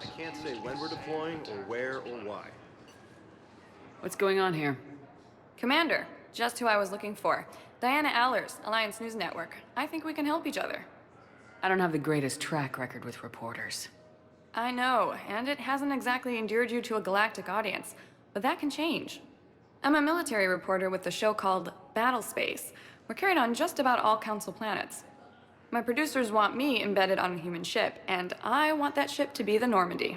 I can't say when we're deploying, or where, or why. What's going on here? Commander, just who I was looking for. Diana Allers, Alliance News Network. I think we can help each other. I don't have the greatest track record with reporters. I know, and it hasn't exactly endeared you to a galactic audience, but that can change. I'm a military reporter with the show called Battle Space. We're carried on just about all Council planets. My producers want me embedded on a human ship, and I want that ship to be the Normandy.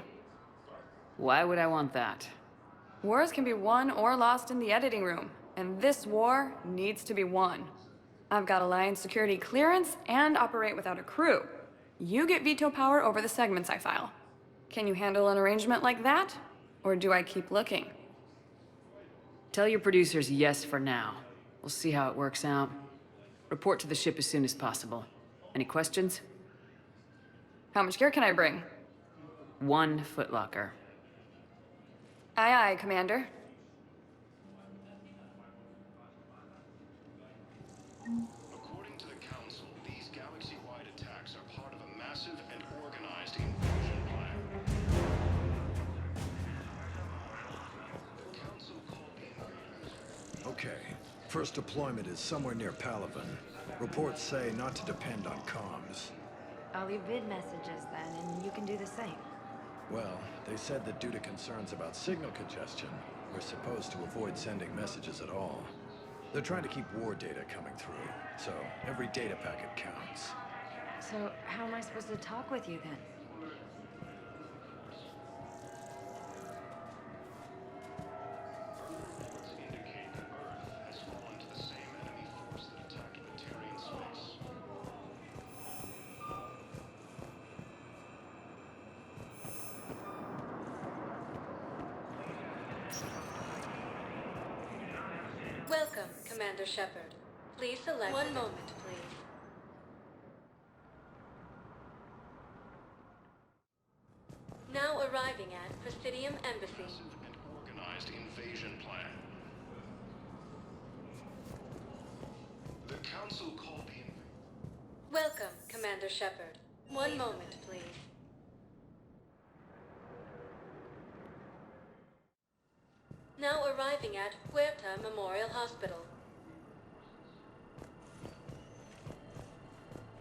Why would I want that? Wars can be won or lost in the editing room, and this war needs to be won. I've got Alliance security clearance and operate without a crew. You get veto power over the segments I file. Can you handle an arrangement like that? Or do I keep looking? Tell your producers yes for now. We'll see how it works out. Report to the ship as soon as possible. Any questions? How much gear can I bring? 1 footlocker. Aye, aye, Commander. According to the Council, these galaxy-wide attacks are part of a massive and organized invasion plan. The Council called the invaders. Okay. First deployment is somewhere near Palaven. Reports say not to depend on comms. I'll leave vid messages then, and you can do the same. Well, they said that due to concerns about signal congestion, we're supposed to avoid sending messages at all. They're trying to keep war data coming through, so every data packet counts. So, how am I supposed to talk with you then? Indicate that Earth has fallen to the same enemy force that attacked Batarian space. Welcome, Commander Shepard. Please select... One moment, please. Now arriving at Presidium Embassy. Massive and organized invasion plan. The Council called the Welcome, Commander Shepard. One moment, please. Now arriving at Huerta Memorial Hospital.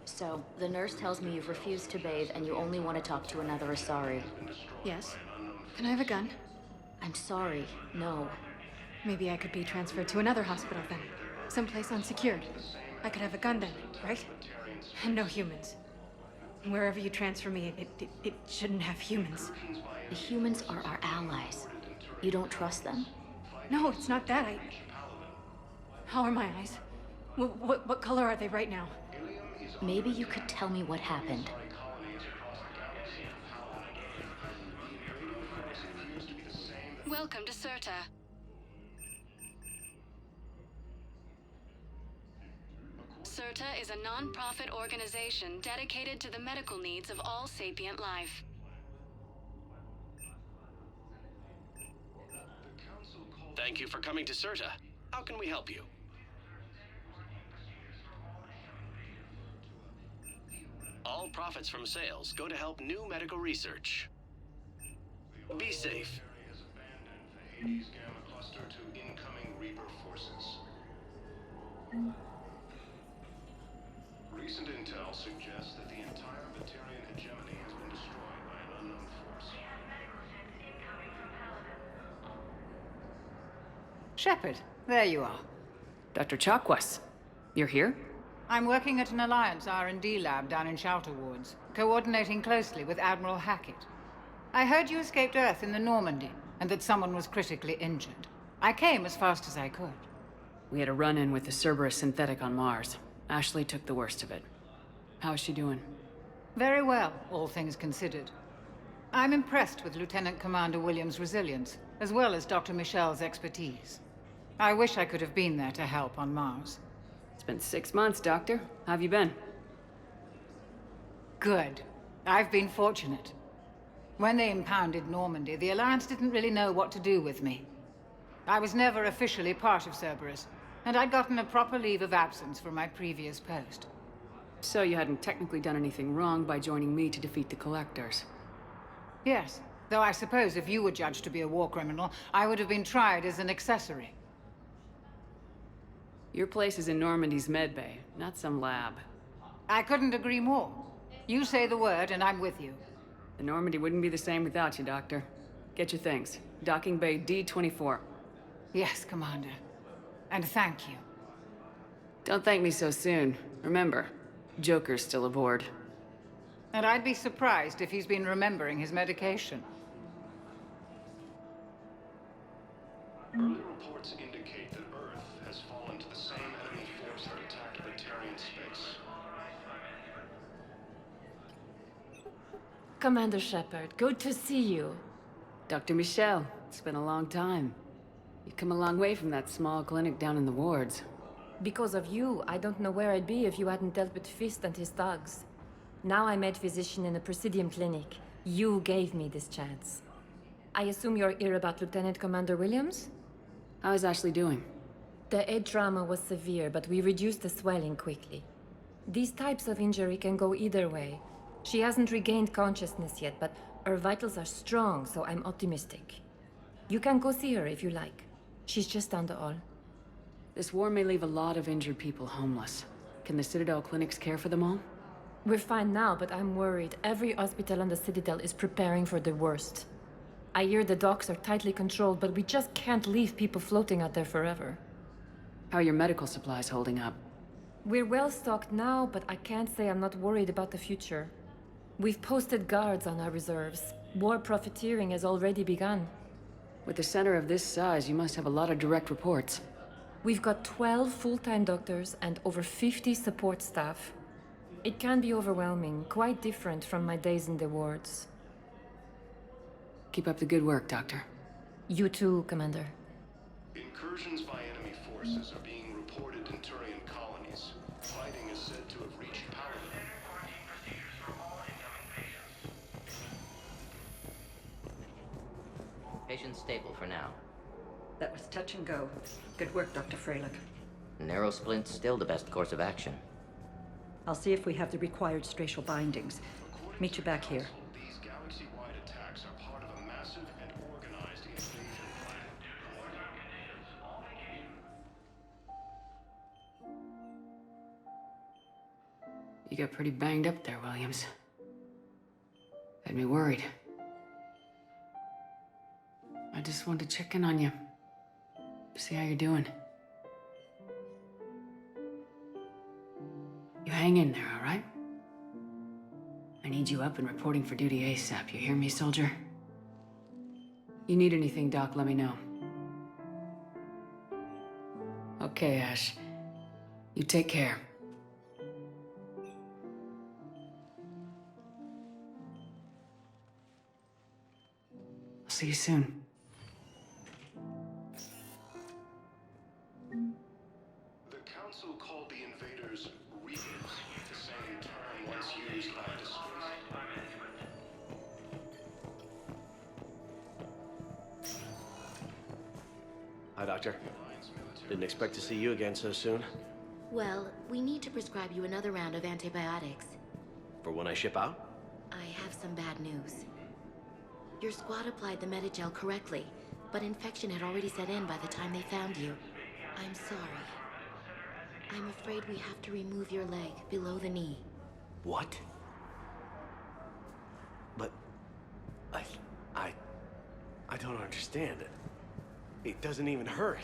So, the nurse tells me you've refused to bathe and you only want to talk to another Asari. Yes. Can I have a gun? I'm sorry, no. Maybe I could be transferred to another hospital then. Someplace unsecured. I could have a gun then, right? And no humans. Wherever you transfer me, it shouldn't have humans. The humans are our allies. You don't trust them? No, it's not that. How are my eyes? What color are they right now? Maybe you could tell me what happened. Welcome to Cirta. Cirta is a non-profit organization dedicated to the medical needs of all sapient life. Thank you for coming to Cirta. How can we help you? All profits from sales go to help new medical research. Be safe. Hades Gamma cluster to incoming Reaper forces. Recent intel suggests that the entire Batarian hegemony has been destroyed by an unknown force. Shepard, there you are. Dr. Chakwas, you're here? I'm working at an Alliance R&D lab down in Shelter Wards, coordinating closely with Admiral Hackett. I heard you escaped Earth in the Normandy, and that someone was critically injured. I came as fast as I could. We had a run-in with the Cerberus synthetic on Mars. Ashley took the worst of it. How is she doing? Very well, all things considered. I'm impressed with Lieutenant Commander Williams' resilience, as well as Dr. Michel's expertise. I wish I could have been there to help on Mars. It's been 6 months, Doctor. How have you been? Good. I've been fortunate. When they impounded Normandy, the Alliance didn't really know what to do with me. I was never officially part of Cerberus, and I'd gotten a proper leave of absence from my previous post. So you hadn't technically done anything wrong by joining me to defeat the Collectors? Yes, though I suppose if you were judged to be a war criminal, I would have been tried as an accessory. Your place is in Normandy's medbay, not some lab. I couldn't agree more. You say the word, and I'm with you. The Normandy wouldn't be the same without you, Doctor. Get your things. Docking Bay D-24. Yes, Commander. And thank you. Don't thank me so soon. Remember, Joker's still aboard. And I'd be surprised if he's been remembering his medication. Early reports indicate that Earth has fallen to the same enemy force that attacked the Batarian space. Commander Shepard, good to see you. Dr. Michel, it's been a long time. You've come a long way from that small clinic down in the wards. Because of you, I don't know where I'd be if you hadn't dealt with Fist and his thugs. Now I'm head physician in a Presidium clinic. You gave me this chance. I assume you're here about Lieutenant Commander Williams? How is Ashley doing? The head trauma was severe, but we reduced the swelling quickly. These types of injury can go either way. She hasn't regained consciousness yet, but her vitals are strong, so I'm optimistic. You can go see her if you like. She's just down the hall. This war may leave a lot of injured people homeless. Can the Citadel clinics care for them all? We're fine now, but I'm worried. Every hospital on the Citadel is preparing for the worst. I hear the docks are tightly controlled, but we just can't leave people floating out there forever. How are your medical supplies holding up? We're well stocked now, but I can't say I'm not worried about the future. We've posted guards on our reserves. War profiteering has already begun. With a center of this size, you must have a lot of direct reports. We've got 12 full-time doctors and over 50 support staff. It can be overwhelming, quite different from my days in the wards. Keep up the good work, Doctor. You too, Commander. Incursions by enemy forces are being reported in Turian colonies. Fighting is said to have reached Paladin. Patient's stable for now. That was touch and go. Good work, Dr. Freilich. Narrow splint's still the best course of action. I'll see if we have the required stracial bindings. Meet you back here. These galaxy-wide attacks are part of a massive and organized invasion plan. You got pretty banged up there, Williams. Had me worried. I just wanted to check in on you. See how you're doing. You hang in there, all right? I need you up and reporting for duty ASAP. You hear me, soldier? You need anything, Doc, let me know. Okay, Ash. You take care. I'll see you soon. The Council called the invaders Reapers, the same term once used by the displaced. Hi, Doctor. Didn't expect to see you again so soon. Well, we need to prescribe you another round of antibiotics. For when I ship out? I have some bad news. Your squad applied the Medigel correctly, but infection had already set in by the time they found you. I'm sorry. I'm afraid we have to remove your leg below the knee. What? But... I don't understand it. It doesn't even hurt.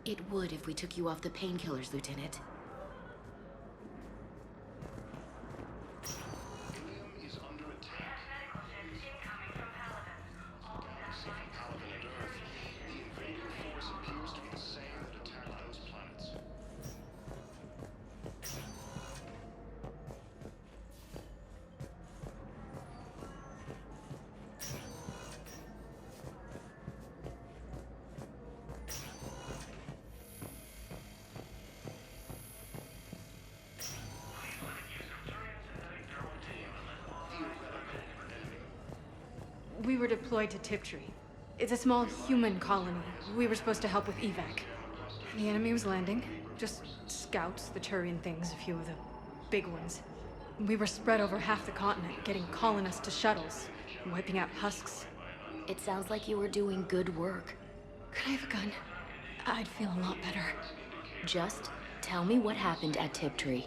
It would if we took you off the painkillers, Lieutenant. Is under attack. Galaxy from Paladin and Earth. The invading force appears to be the same that attacked those planets. We were deployed to Tiptree. It's a small human colony. We were supposed to help with evac. The enemy was landing. Just scouts, the Turian things, a few of the big ones. We were spread over half the continent, getting colonists to shuttles. wiping out husks. It sounds like you were doing good work. Could I have a gun? I'd feel a lot better. Just tell me what happened at Tiptree.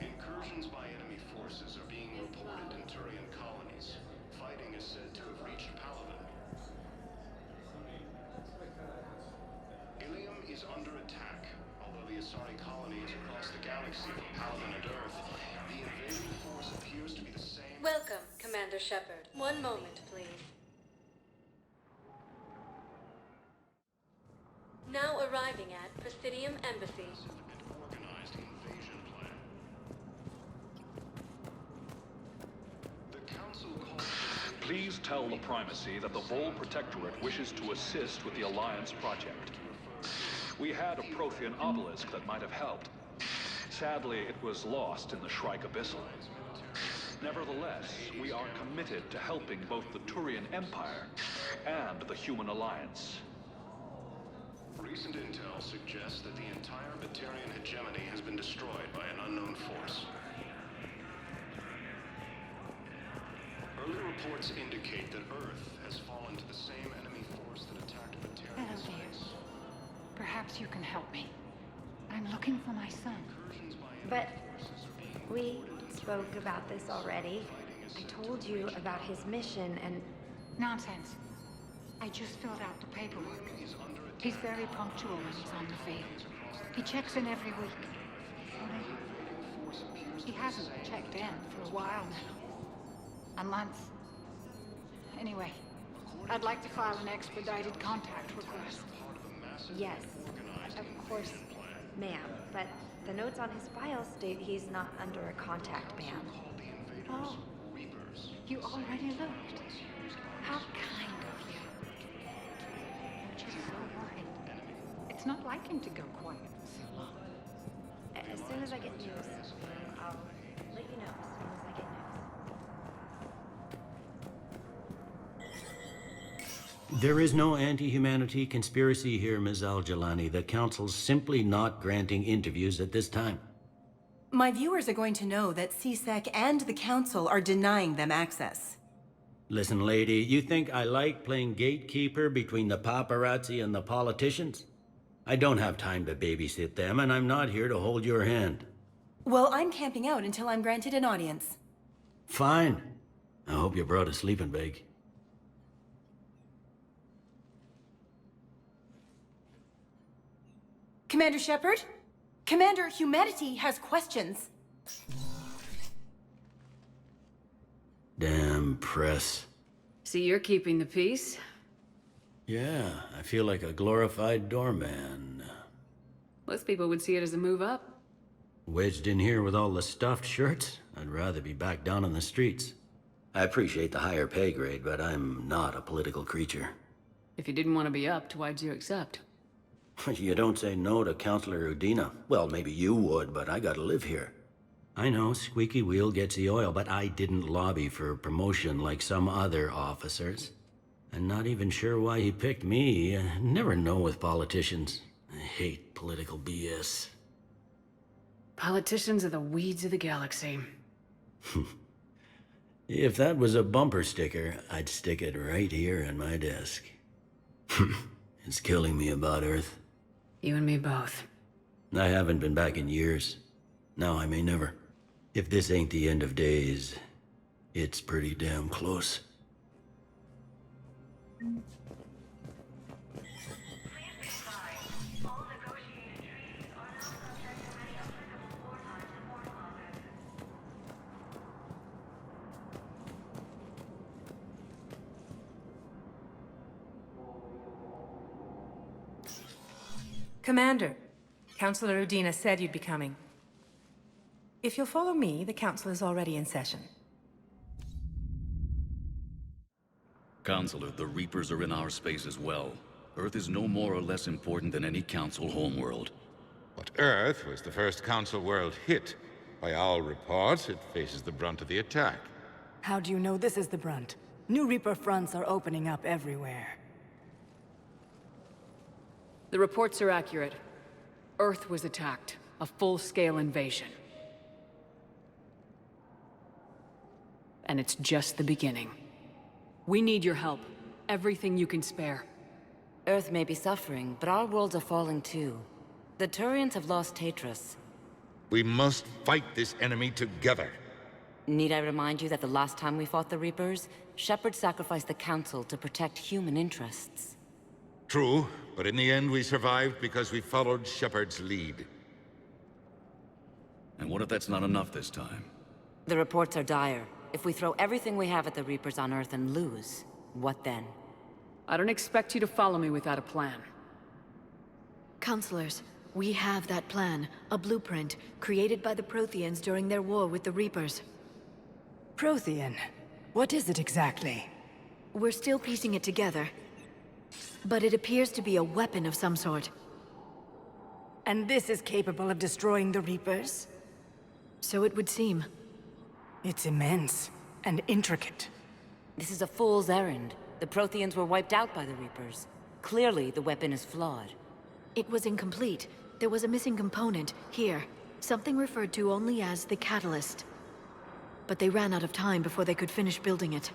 Incursions by enemy forces are being reported in Turian colonies. Fighting is said to have reached Palaven. Ilium is under attack. Although the Asari colony is across the galaxy from Palaven and Earth, the invading force appears to be the same. Welcome, Commander Shepard. One moment, please. Now arriving at Presidium Embassy. Organized invasion plan. The Council calls. Please tell the Primacy that the Vol Protectorate wishes to assist with the Alliance project. We had a Prothean obelisk that might have helped. Sadly, it was lost in the Shrike Abyssal. Nevertheless, we are committed to helping both the Turian Empire and the Human Alliance. Recent intel suggests that the entire Batarian hegemony has been destroyed by an unknown force. Early reports indicate that Earth has fallen to the same enemy force that attacked Batarian Hello, dear. space. Perhaps you can help me. I'm looking for my son. But we spoke about this already. I told you about his mission and... Nonsense. I just filled out the paperwork. He's very punctual when he's on the field. He checks in every week. He hasn't checked in for a while now. A month. Anyway, I'd like to file an expedited contact request. Yes, of course, ma'am. But the notes on his file state he's not under a contact ban. Oh, you already looked. How kind of you. I'm just so worried. It's not like him to go quiet for so long. As soon as I get news, I'll let you know as soon as I get news. There is no anti-humanity conspiracy here, Ms. Al-Jalani. The Council's simply not granting interviews at this time. My viewers are going to know that CSEC and the Council are denying them access. Listen, lady, you think I like playing gatekeeper between the paparazzi and the politicians? I don't have time to babysit them, and I'm not here to hold your hand. Well, I'm camping out until I'm granted an audience. Fine. I hope you brought a sleeping bag. Commander Shepard? Commander Humanity has questions. Damn press. See, you're keeping the peace. Yeah, I feel like a glorified doorman. Most people would see it as a move up. Wedged in here with all the stuffed shirts, I'd rather be back down on the streets. I appreciate the higher pay grade, but I'm not a political creature. If you didn't want to be upped, why'd you accept? You don't say no to Counselor Udina. Well, maybe you would, but I gotta live here. I know, squeaky wheel gets the oil, but I didn't lobby for promotion like some other officers. I'm not even sure why he picked me. I never know with politicians. I hate political BS. Politicians are the weeds of the galaxy. If that was a bumper sticker, I'd stick it right here in my desk. It's killing me about Earth. You and me both. I haven't been back in years. Now I may never. If this ain't the end of days, it's pretty damn close. Commander, Counselor Udina said you'd be coming. If you'll follow me, the Council is already in session. Counselor, the Reapers are in our space as well. Earth is no more or less important than any Council homeworld. But Earth was the first Council world hit. By all reports, it faces the brunt of the attack. How do you know this is the brunt? New Reaper fronts are opening up everywhere. The reports are accurate. Earth was attacked. A full-scale invasion. and it's just the beginning. We need your help. Everything you can spare. Earth may be suffering, but our worlds are falling too. The Turians have lost Tatris. We must fight this enemy together. Need I remind you that the last time we fought the Reapers, Shepard sacrificed the Council to protect human interests? True, but in the end we survived because we followed Shepard's lead. And what if that's not enough this time? The reports are dire. If we throw everything we have at the Reapers on Earth and lose, what then? I don't expect you to follow me without a plan. Counselors, we have that plan. A blueprint, created by the Protheans during their war with the Reapers. Prothean? What is it exactly? We're still piecing it together. But it appears to be a weapon of some sort. And this is capable of destroying the Reapers? So it would seem. It's immense and intricate. This is a fool's errand. The Protheans were wiped out by the Reapers. Clearly, the weapon is flawed. It was incomplete. There was a missing component, here. Something referred to only as the catalyst. But they ran out of time before they could finish building it.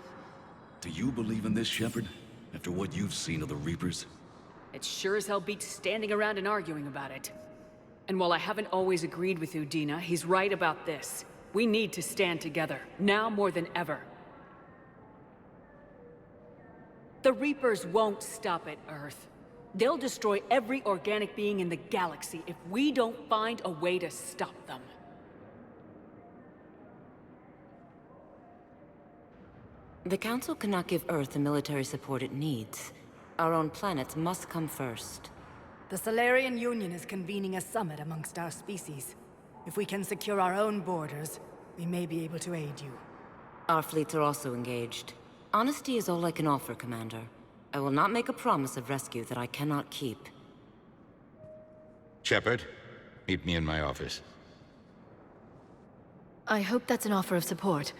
Do you believe in this, Shepard? After what you've seen of the Reapers? It sure as hell beats standing around and arguing about it. And while I haven't always agreed with Udina, he's right about this. We need to stand together, now more than ever. The Reapers won't stop at Earth. They'll destroy every organic being in the galaxy if we don't find a way to stop them. The Council cannot give Earth the military support it needs. Our own planets must come first. The Solarian Union is convening a summit amongst our species. If we can secure our own borders, we may be able to aid you. Our fleets are also engaged. Honesty is all I can offer, Commander. I will not make a promise of rescue that I cannot keep. Shepard, meet me in my office. I hope that's an offer of support.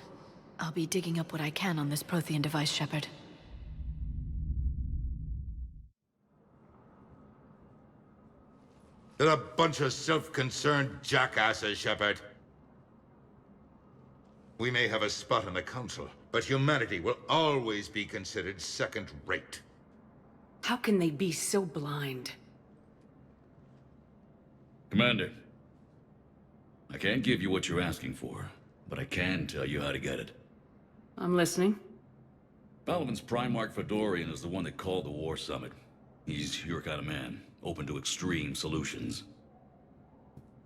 I'll be digging up what I can on this Prothean device, Shepard. They're a bunch of self-concerned jackasses, Shepard. We may have a spot in the Council, but humanity will always be considered second-rate. How can they be so blind? Commander, I can't give you what you're asking for, but I can tell you how to get it. I'm listening. Palaven's Primarch Fedorian is the one that called the War Summit. He's your kind of man, open to extreme solutions.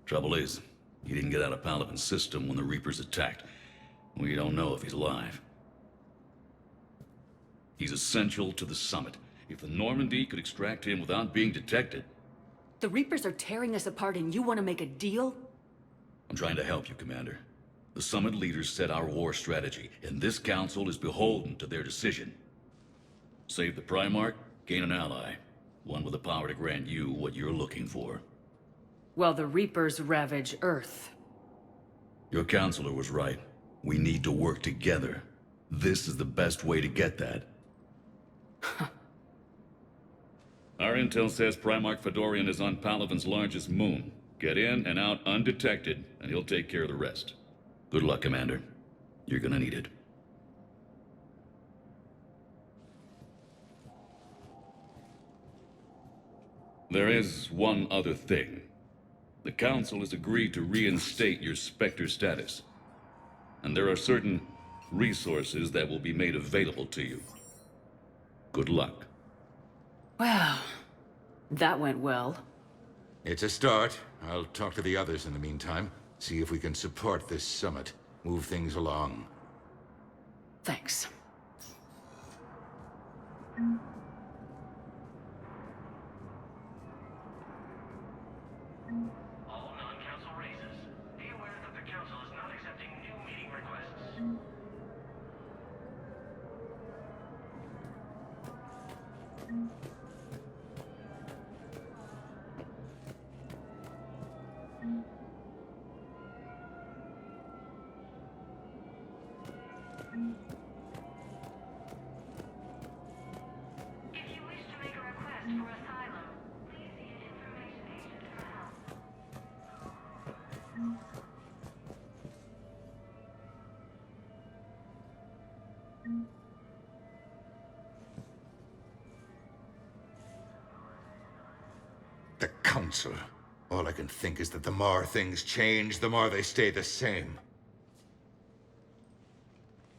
Trouble is, he didn't get out of Palaven's system when the Reapers attacked. We don't know if he's alive. He's essential to the summit. If the Normandy could extract him without being detected... The Reapers are tearing us apart and you want to make a deal? I'm trying to help you, Commander. The summit leaders set our war strategy, and this council is beholden to their decision. Save the Primarch, gain an ally. One with the power to grant you what you're looking for. Well, the Reapers ravage Earth. Your counselor was right. We need to work together. This is the best way to get that. Our intel says Primarch Fedorian is on Palaven's largest moon. Get in and out undetected, and he'll take care of the rest. Good luck, Commander. You're gonna need it. There is one other thing. The Council has agreed to reinstate your Spectre status. And there are certain resources that will be made available to you. Good luck. Well, that went well. It's a start. I'll talk to the others in the meantime. See if we can support this summit. Move things along. Thanks. All non-council races, be aware that the council is not accepting new meeting requests. If you wish to make a request for asylum, please see an information agent for help. Council. All I can think is that the more things change, the more they stay the same.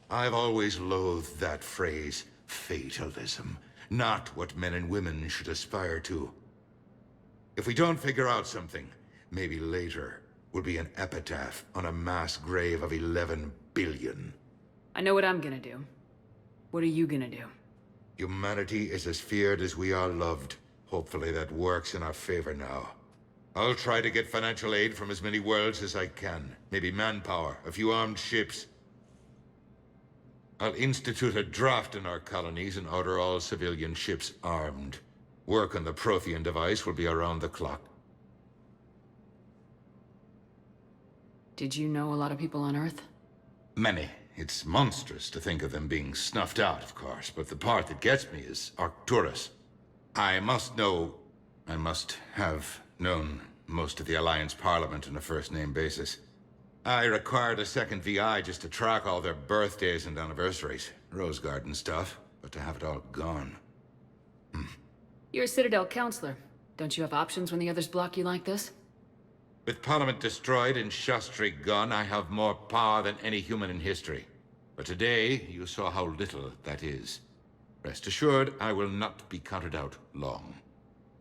I've always loathed that phrase, fatalism. Not what men and women should aspire to. If we don't figure out something, maybe later will be an epitaph on a mass grave of 11 billion. I know what I'm gonna do. What are you gonna do? Humanity is as feared as we are loved. Hopefully that works in our favor now. I'll try to get financial aid from as many worlds as I can. Maybe manpower, a few armed ships. I'll institute a draft in our colonies and order all civilian ships armed. Work on the Prothean device will be around the clock. Did you know a lot of people on Earth? Many. It's monstrous to think of them being snuffed out, of course, but the part that gets me is Arcturus. I must have known most of the Alliance Parliament on a first-name basis. I required a second VI just to track all their birthdays and anniversaries. Rose Garden stuff, but to have it all gone. You're a Citadel counselor. Don't you have options when the others block you like this? With Parliament destroyed and Shastri gone, I have more power than any human in history. But today, you saw how little that is. Rest assured, I will not be counted out long.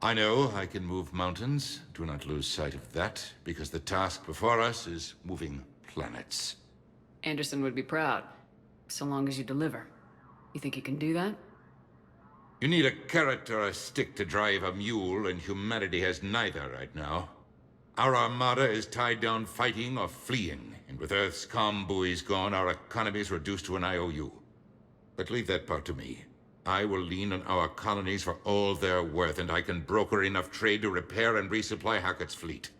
I know I can move mountains. Do not lose sight of that, because the task before us is moving planets. Anderson would be proud, so long as you deliver. You think you can do that? You need a carrot or a stick to drive a mule, and humanity has neither right now. Our armada is tied down fighting or fleeing, and with Earth's comm buoys gone, our economy is reduced to an IOU. But leave that part to me. I will lean on our colonies for all they're worth, and I can broker enough trade to repair and resupply Hackett's fleet.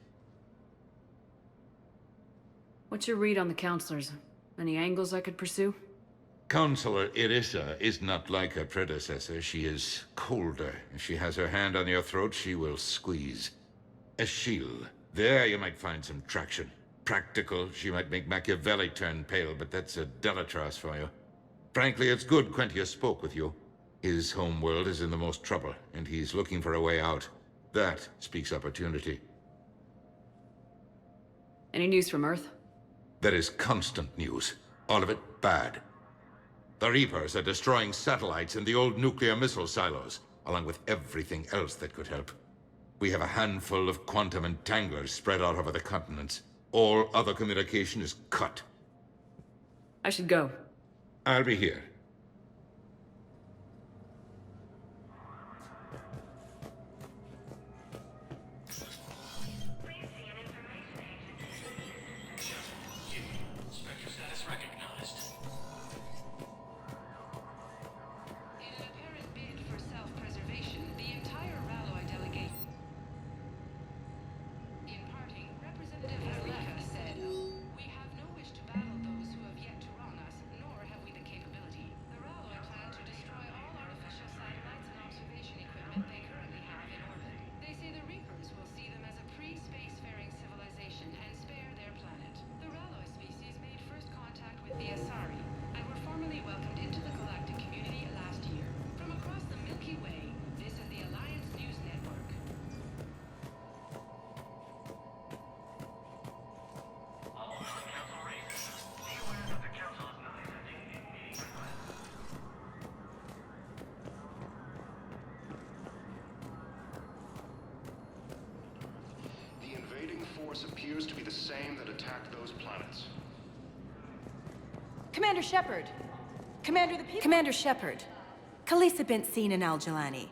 What's your read on the counselors? Any angles I could pursue? Counselor Irissa is not like her predecessor. She is colder. If she has her hand on your throat, she will squeeze. Achille. There you might find some traction. Practical, she might make Machiavelli turn pale, but that's a Delatras for you. Frankly, it's good Quentius spoke with you. His home world is in the most trouble, and he's looking for a way out. That speaks opportunity. Any news from Earth? There is constant news. All of it bad. The Reapers are destroying satellites and the old nuclear missile silos, along with everything else that could help. We have a handful of quantum entanglers spread out over the continents. All other communication is cut. I should go. I'll be here. Appears to be the same that attacked those planets. Commander Shepard! Commander Shepard. Khaleesa bint seen in Al-Jalani.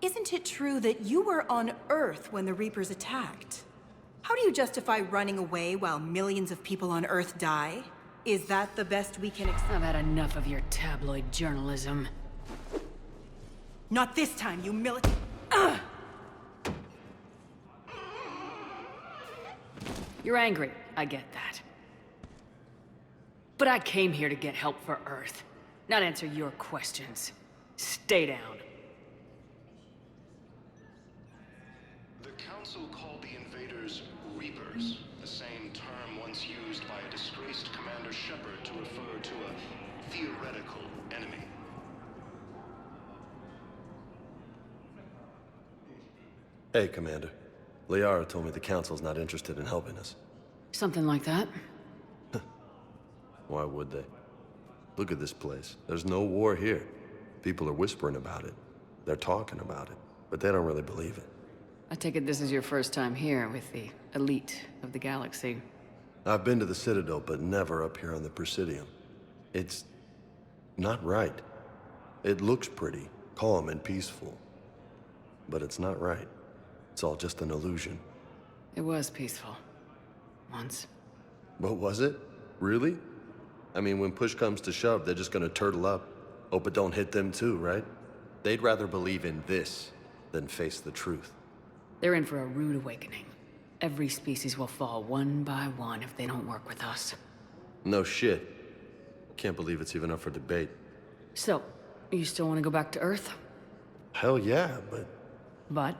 Isn't it true that you were on Earth when the Reapers attacked? How do you justify running away while millions of people on Earth die? Is that the best we can expect? I've had enough of your tabloid journalism. Not this time, you You're angry, I get that. But I came here to get help for Earth, not answer your questions. Stay down. The Council called the invaders Reapers, the same term once used by a disgraced Commander Shepard to refer to a theoretical enemy. Hey, Commander. Liara told me the Council's not interested in helping us. Something like that. Why would they? Look at this place. There's no war here. People are whispering about it. They're talking about it, but they don't really believe it. I take it this is your first time here with the elite of the galaxy. I've been to the Citadel, but never up here on the Presidium. It's not right. It looks pretty, calm and peaceful. But it's not right. It's all just an illusion. It was peaceful. Once. But was it? Really? I mean, when push comes to shove, they're just gonna turtle up. Hope it don't hit them too, right? They'd rather believe in this than face the truth. They're in for a rude awakening. Every species will fall one by one if they don't work with us. No shit. Can't believe it's even up for debate. So, you still want to go back to Earth? Hell yeah, but... But?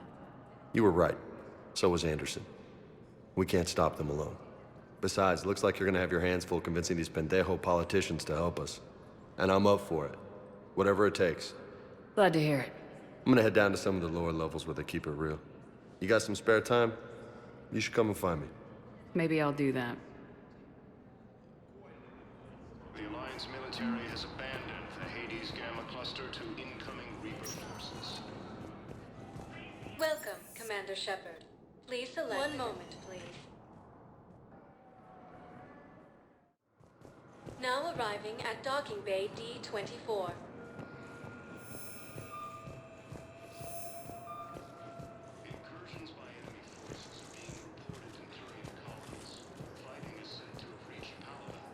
You were right. So was Anderson. We can't stop them alone. Besides, looks like you're gonna have your hands full convincing these pendejo politicians to help us. And I'm up for it. Whatever it takes. Glad to hear it. I'm gonna head down to some of the lower levels where they keep it real. You got some spare time? You should come and find me. Maybe I'll do that. The Alliance military has abandoned the Hades Gamma Cluster to incoming Reaper forces. Welcome, Commander Shepard. Please select... One moment, please. Now arriving at Docking Bay D-24. Incursions by enemy forces are being reported in Turian colonies. Fighting is said to have reached Paladin.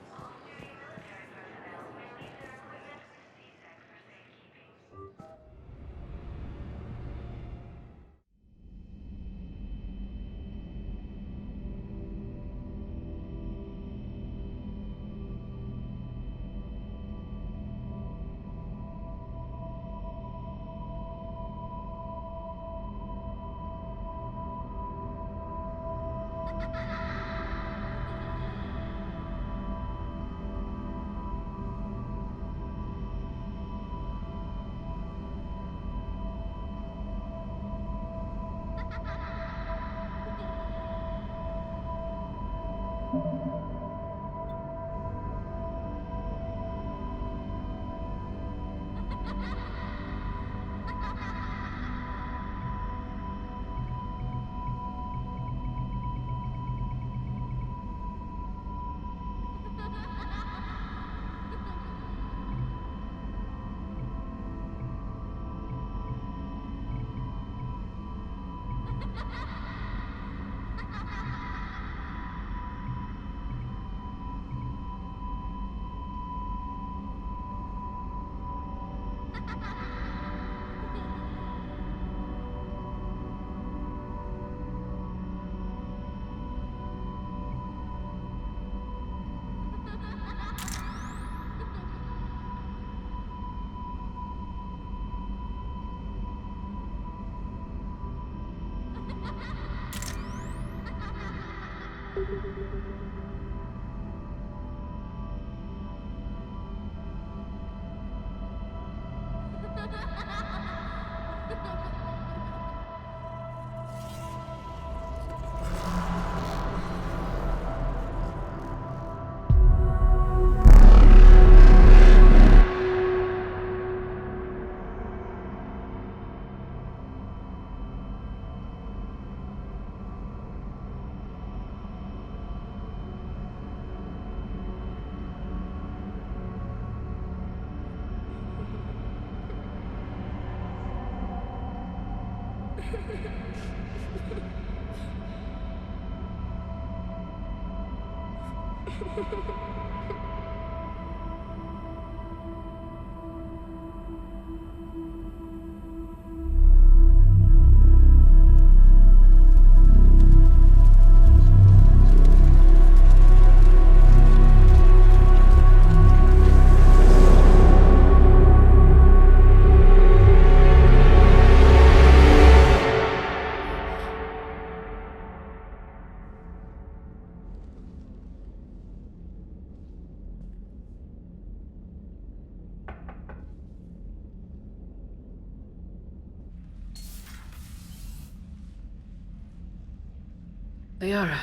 Liara,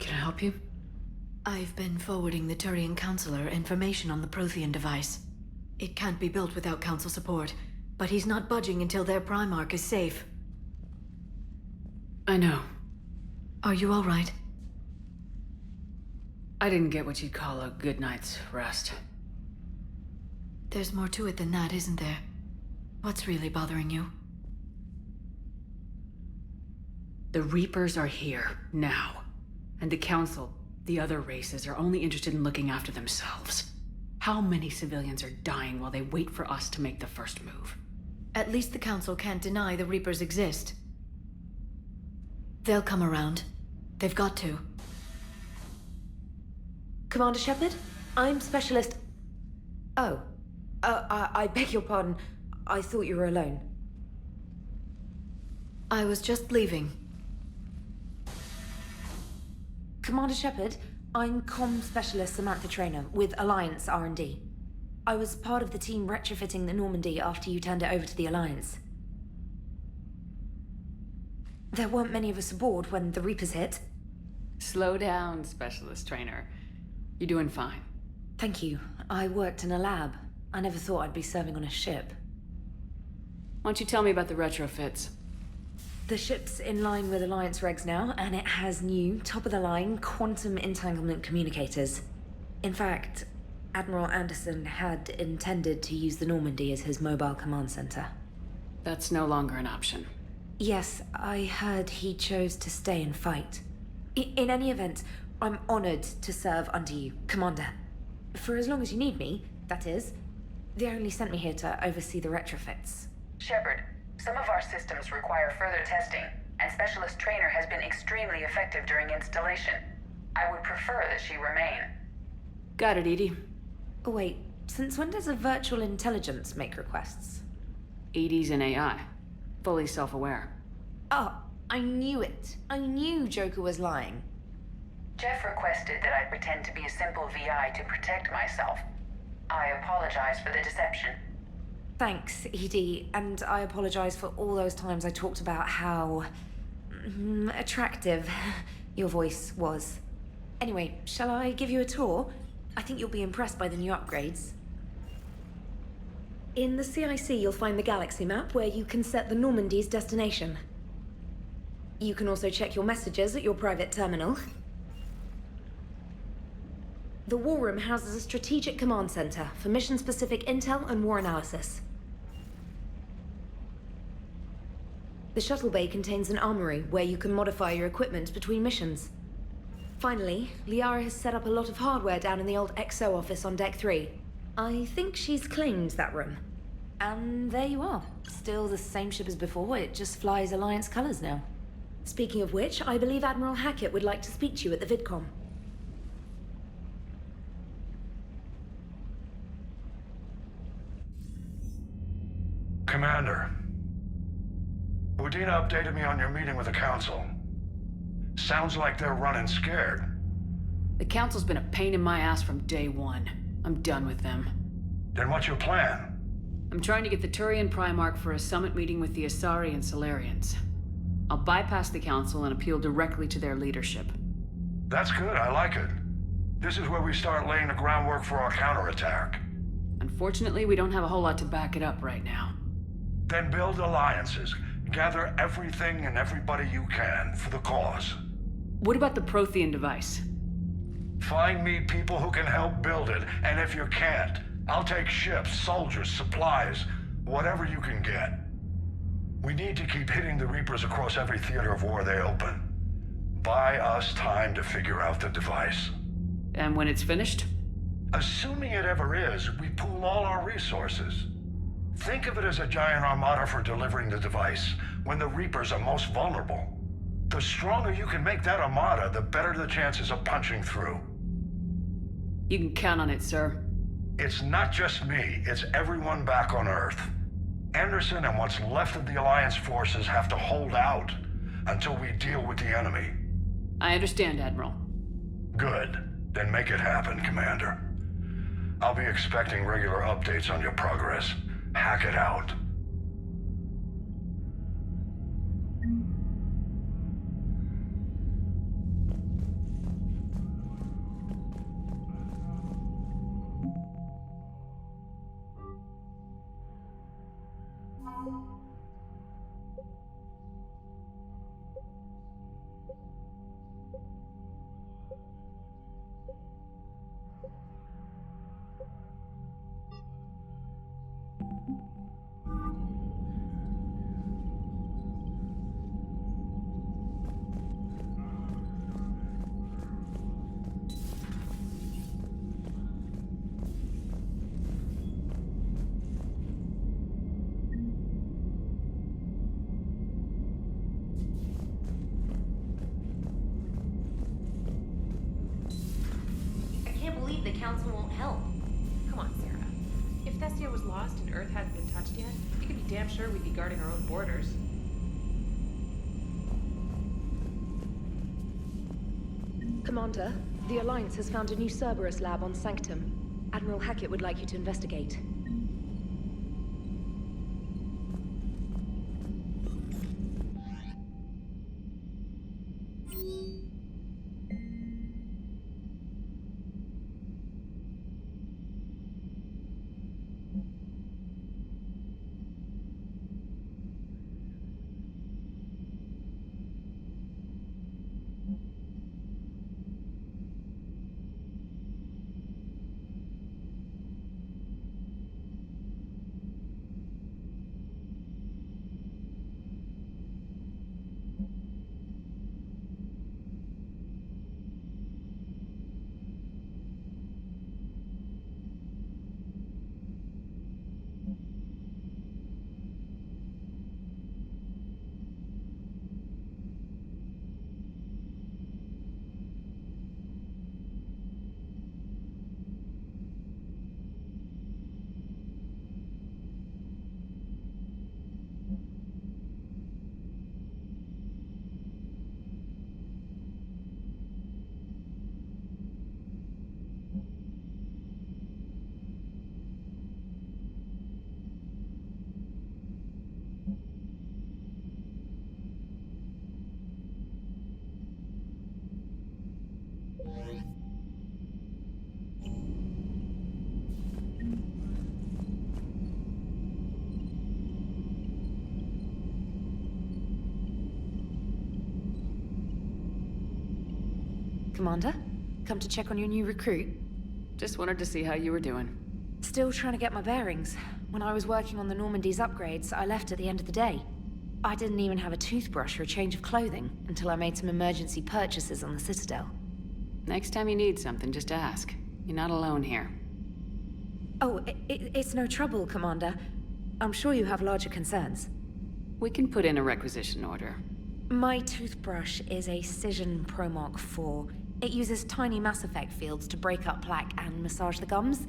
can I help you? I've been forwarding the Turian Counselor information on the Prothean device. It can't be built without Council support, but he's not budging until their Primarch is safe. I know. Are you all right? I didn't get what you'd call a good night's rest. There's more to it than that, isn't there? What's really bothering you? The Reapers are here, now. And the Council, the other races, are only interested in looking after themselves. How many civilians are dying while they wait for us to make the first move? At least the Council can't deny the Reapers exist. They'll come around. They've got to. Commander Shepard, I'm Specialist... Oh. I beg your pardon. I thought you were alone. I was just leaving. Commander Shepard, I'm Comm Specialist Samantha Traynor with Alliance R&D. I was part of the team retrofitting the Normandy after you turned it over to the Alliance. There weren't many of us aboard when the Reapers hit. Slow down, Specialist Trainer. You're doing fine. Thank you. I worked in a lab. I never thought I'd be serving on a ship. Why don't you tell me about the retrofits? The ship's in line with Alliance regs now, and it has new, top-of-the-line, quantum entanglement communicators. In fact, Admiral Anderson had intended to use the Normandy as his mobile command center. That's no longer an option. Yes, I heard he chose to stay and fight. In any event, I'm honored to serve under you, Commander. For as long as you need me, that is. They only sent me here to oversee the retrofits. Shepard, some of our systems require further testing, and Specialist Trainer has been extremely effective during installation. I would prefer that she remain. Got it, EDI. Oh, wait, since when does a virtual intelligence make requests? EDI's an AI. Fully self-aware. Oh, I knew it. I knew Joker was lying. Jeff requested that I pretend to be a simple VI to protect myself. I apologize for the deception. Thanks, ED, and I apologize for all those times I talked about how... attractive your voice was. Anyway, shall I give you a tour? I think you'll be impressed by the new upgrades. In the CIC, you'll find the galaxy map where you can set the Normandy's destination. You can also check your messages at your private terminal. The War Room houses a strategic command center for mission-specific intel and war analysis. The shuttle bay contains an armory where you can modify your equipment between missions. Finally, Liara has set up a lot of hardware down in the old XO office on Deck 3. I think she's claimed that room. And there you are. Still the same ship as before, it just flies Alliance colors now. Speaking of which, I believe Admiral Hackett would like to speak to you at the VidCom. Commander, Udina updated me on your meeting with the Council. Sounds like they're running scared. The Council's been a pain in my ass from day one. I'm done with them. Then what's your plan? I'm trying to get the Turian Primarch for a summit meeting with the Asari and Solarians. I'll bypass the Council and appeal directly to their leadership. That's good, I like it. This is where we start laying the groundwork for our counterattack. Unfortunately, we don't have a whole lot to back it up right now. Then build alliances. Gather everything and everybody you can for the cause. What about the Prothean device? Find me people who can help build it, and if you can't, I'll take ships, soldiers, supplies, whatever you can get. We need to keep hitting the Reapers across every theater of war they open. Buy us time to figure out the device. And when it's finished? Assuming it ever is, we pool all our resources. Think of it as a giant armada for delivering the device, when the Reapers are most vulnerable. The stronger you can make that armada, the better the chances of punching through. You can count on it, sir. It's not just me, it's everyone back on Earth. Anderson and what's left of the Alliance forces have to hold out until we deal with the enemy. I understand, Admiral. Good. Then make it happen, Commander. I'll be expecting regular updates on your progress. Hack it out. the Council won't help. Come on, Sarah. If Thessia was lost and Earth hadn't been touched yet, you can be damn sure we'd be guarding our own borders. Commander, the Alliance has found a new Cerberus lab on Sanctum. Admiral Hackett would like you to investigate. Commander, come to check on your new recruit? Just wanted to see how you were doing. Still trying to get my bearings. When I was working on the Normandy's upgrades, I left at the end of the day. I didn't even have a toothbrush or a change of clothing until I made some emergency purchases on the Citadel. Next time you need something, just ask. You're not alone here. Oh, it's no trouble, Commander. I'm sure you have larger concerns. We can put in a requisition order. My toothbrush is a Cision Pro Mark 4. It uses tiny Mass Effect fields to break up plaque and massage the gums.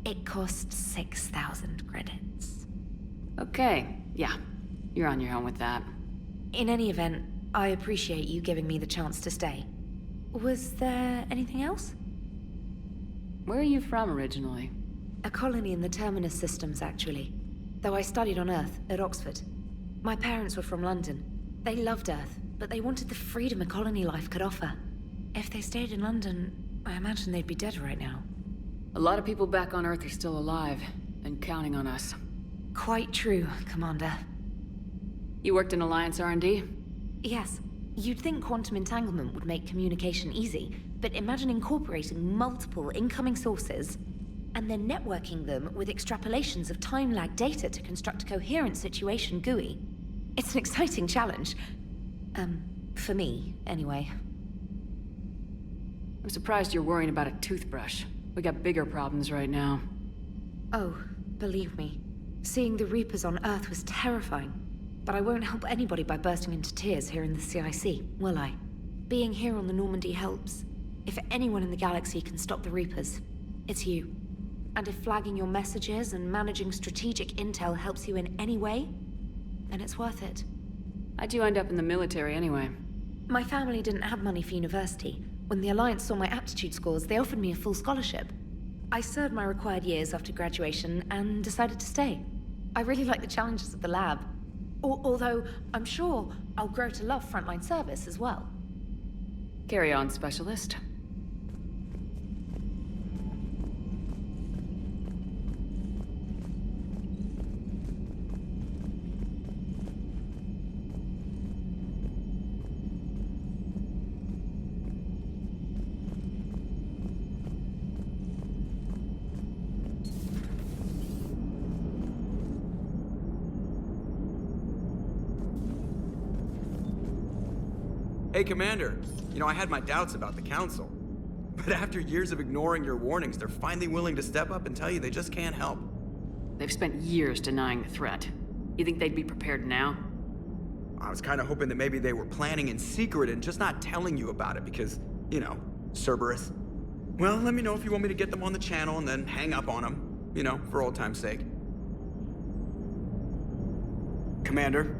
It costs 6,000 credits. Okay, yeah. You're on your own with that. In any event, I appreciate you giving me the chance to stay. Was there anything else? Where are you from originally? A colony in the Terminus systems, actually. Though I studied on Earth, at Oxford. My parents were from London. They loved Earth, but they wanted the freedom a colony life could offer. If they stayed in London, I imagine they'd be dead right now. A lot of people back on Earth are still alive, and counting on us. Quite true, Commander. You worked in Alliance R&D? Yes. You'd think quantum entanglement would make communication easy, but imagine incorporating multiple incoming sources, and then networking them with extrapolations of time-lag data to construct a coherent situation GUI. It's an exciting challenge. For me, anyway. I'm surprised you're worrying about a toothbrush. We got bigger problems right now. Oh, believe me. Seeing the Reapers on Earth was terrifying. But I won't help anybody by bursting into tears here in the CIC, will I? Being here on the Normandy helps. If anyone in the galaxy can stop the Reapers, it's you. And if flagging your messages and managing strategic intel helps you in any way, then it's worth it. How'd you end up in the military anyway? My family didn't have money for university. When the Alliance saw my aptitude scores, they offered me a full scholarship. I served my required years after graduation and decided to stay. I really like the challenges of the lab. Although, I'm sure I'll grow to love frontline service as well. Carry on, Specialist. Hey, Commander. You know, I had my doubts about the Council. But after years of ignoring your warnings, they're finally willing to step up and tell you they just can't help. They've spent years denying the threat. You think they'd be prepared now? I was kind of hoping that maybe they were planning in secret and just not telling you about it because, you know, Cerberus. Well, let me know if you want me to get them on the channel and then hang up on them. You know, for old time's sake. Commander?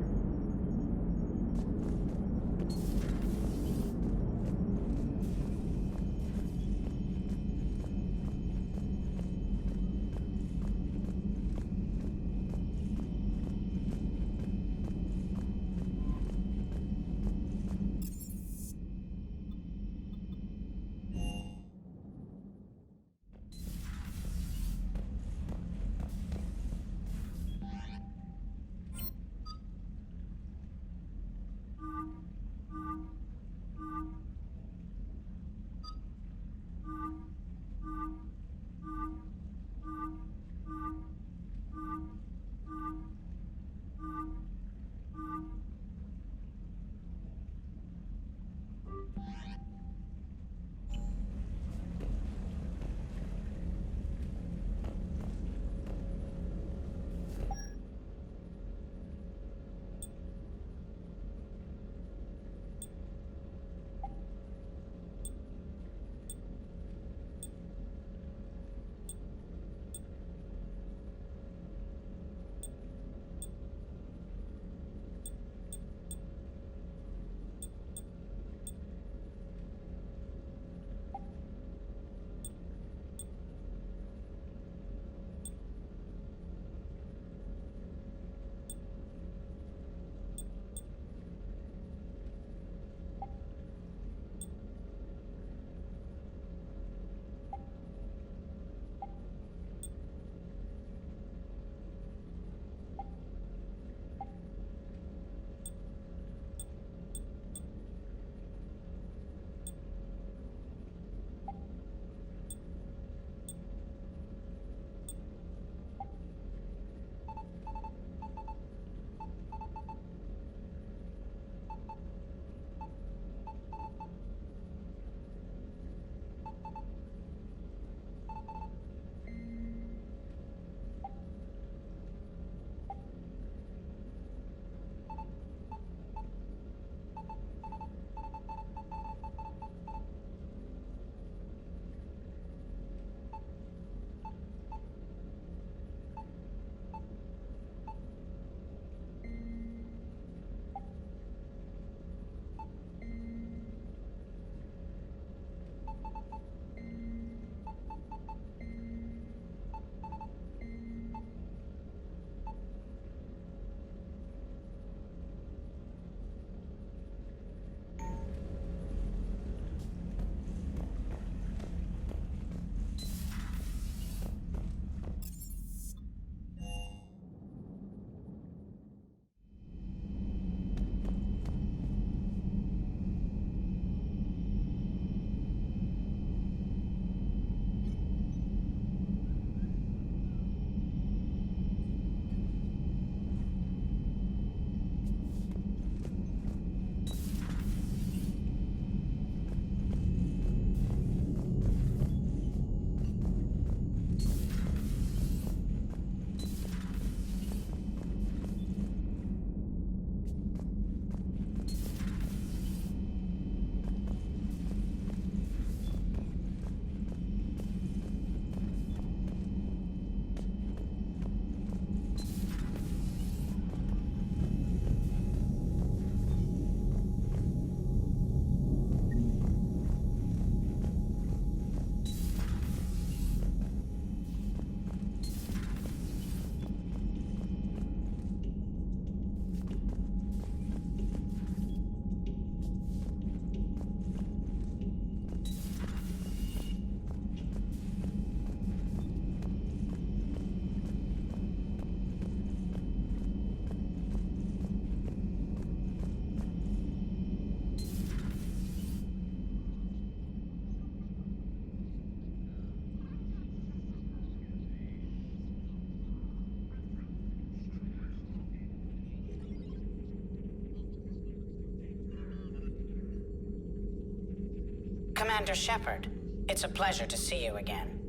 Commander Shepard, it's a pleasure to see you again.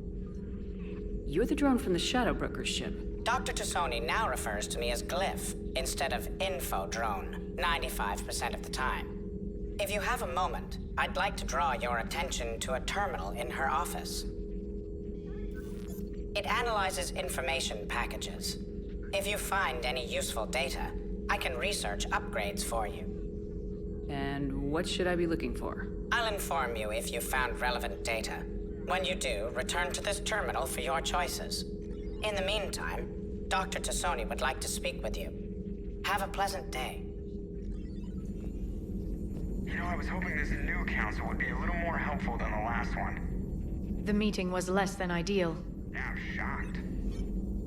You're the drone from the Shadow Broker's ship. Dr. Tassoni now refers to me as Glyph instead of Info Drone, 95% of the time. If you have a moment, I'd like to draw your attention to a terminal in her office. It analyzes information packages. If you find any useful data, I can research upgrades for you. And what should I be looking for? I'll inform you if you found relevant data. When you do, return to this terminal for your choices. In the meantime, Dr. Tassoni would like to speak with you. Have a pleasant day. You know, I was hoping this new council would be a little more helpful than the last one. The meeting was less than ideal. I'm shocked.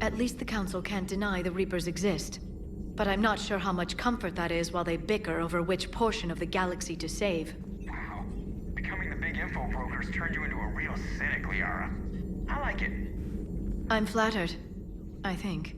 At least the council can't deny the Reapers exist. But I'm not sure how much comfort that is while they bicker over which portion of the galaxy to save. Wow. Becoming the big info broker's turned you into a real cynic, Liara. I like it. I'm flattered, I think.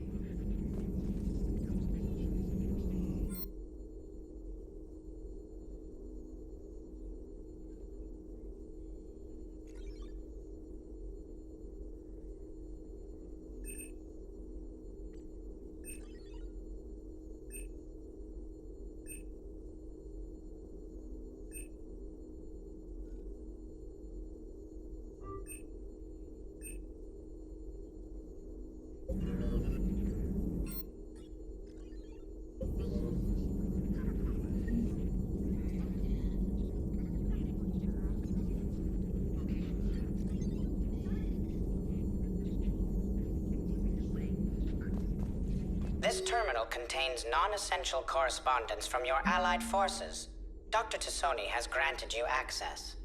This terminal contains non-essential correspondence from your allied forces. Dr. Tassoni has granted you access.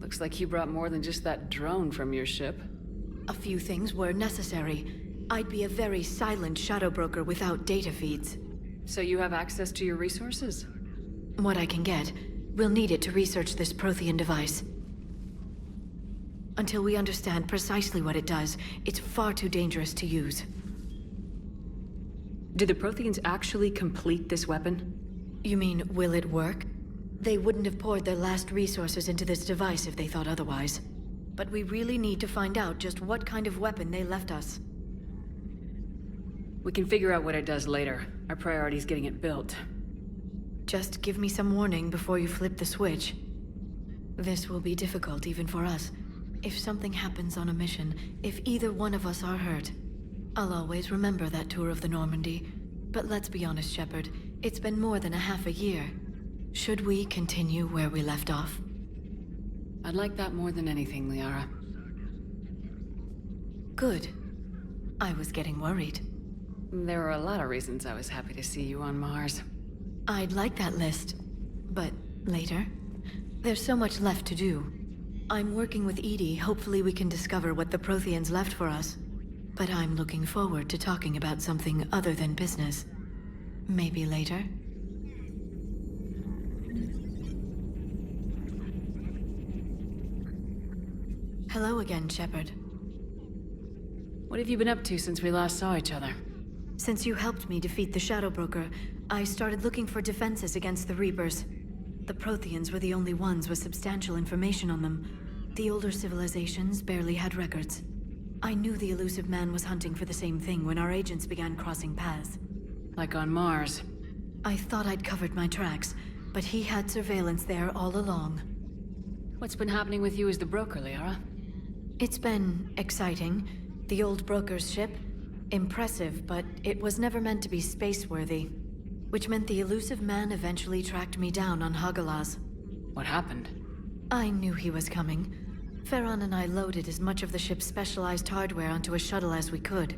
Looks like you brought more than just that drone from your ship. A few things were necessary. I'd be a very silent shadow broker without data feeds. So you have access to your resources? What I can get. We'll need it to research this Prothean device. Until we understand precisely what it does, it's far too dangerous to use. Did the Protheans actually complete this weapon? You mean, will it work? They wouldn't have poured their last resources into this device if they thought otherwise. But we really need to find out just what kind of weapon they left us. We can figure out what it does later. Our priority is getting it built. Just give me some warning before you flip the switch. This will be difficult even for us. If something happens on a mission, if either one of us are hurt, I'll always remember that tour of the Normandy. But let's be honest, Shepard. It's been more than a half a year. Should we continue where we left off? I'd like that more than anything, Liara. Good. I was getting worried. There were a lot of reasons I was happy to see you on Mars. I'd like that list. But later? There's so much left to do. I'm working with Edie. Hopefully we can discover what the Protheans left for us. But I'm looking forward to talking about something other than business. Maybe later? Hello again, Shepard. What have you been up to since we last saw each other? Since you helped me defeat the Shadow Broker, I started looking for defenses against the Reapers. The Protheans were the only ones with substantial information on them. The older civilizations barely had records. I knew the elusive man was hunting for the same thing when our agents began crossing paths. Like on Mars. I thought I'd covered my tracks, but he had surveillance there all along. What's been happening with you as the broker, Liara? It's been exciting. The old broker's ship? Impressive, but it was never meant to be space-worthy. which meant the elusive man eventually tracked me down on Hagalaz. What happened? I knew he was coming. Farron and I loaded as much of the ship's specialized hardware onto a shuttle as we could.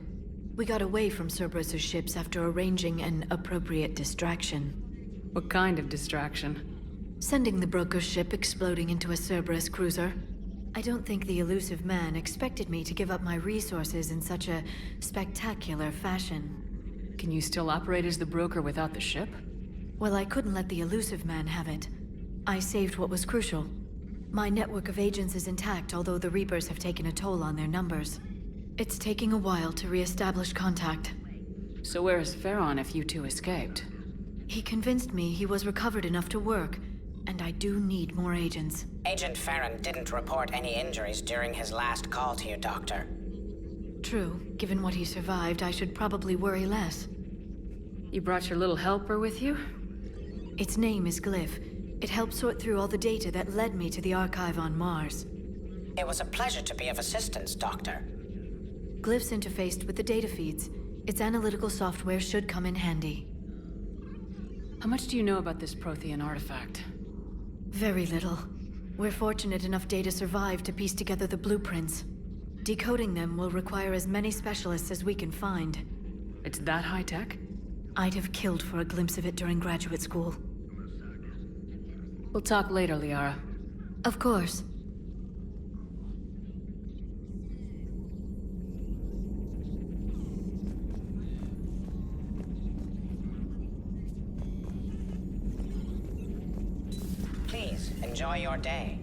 We got away from Cerberus' ships after arranging an appropriate distraction. What kind of distraction? Sending the broker's ship exploding into a Cerberus cruiser. I don't think the elusive man expected me to give up my resources in such a spectacular fashion. Can you still operate as the broker without the ship? Well, I couldn't let the elusive man have it. I saved what was crucial. My network of agents is intact, although the Reapers have taken a toll on their numbers. It's taking a while to re-establish contact. So where is Farron if you two escaped? He convinced me he was recovered enough to work, and I do need more agents. Agent Farron didn't report any injuries during his last call to you, Doctor. True. Given what he survived, I should probably worry less. You brought your little helper with you? Its name is Glyph. It helped sort through all the data that led me to the archive on Mars. It was a pleasure to be of assistance, Doctor. Glyph's interfaced with the data feeds. Its analytical software should come in handy. How much do you know about this Prothean artifact? Very little. We're fortunate enough data survived to piece together the blueprints. Decoding them will require as many specialists as we can find. It's that high-tech? I'd have killed for a glimpse of it during graduate school. We'll talk later, Liara. Of course. Please, enjoy your day.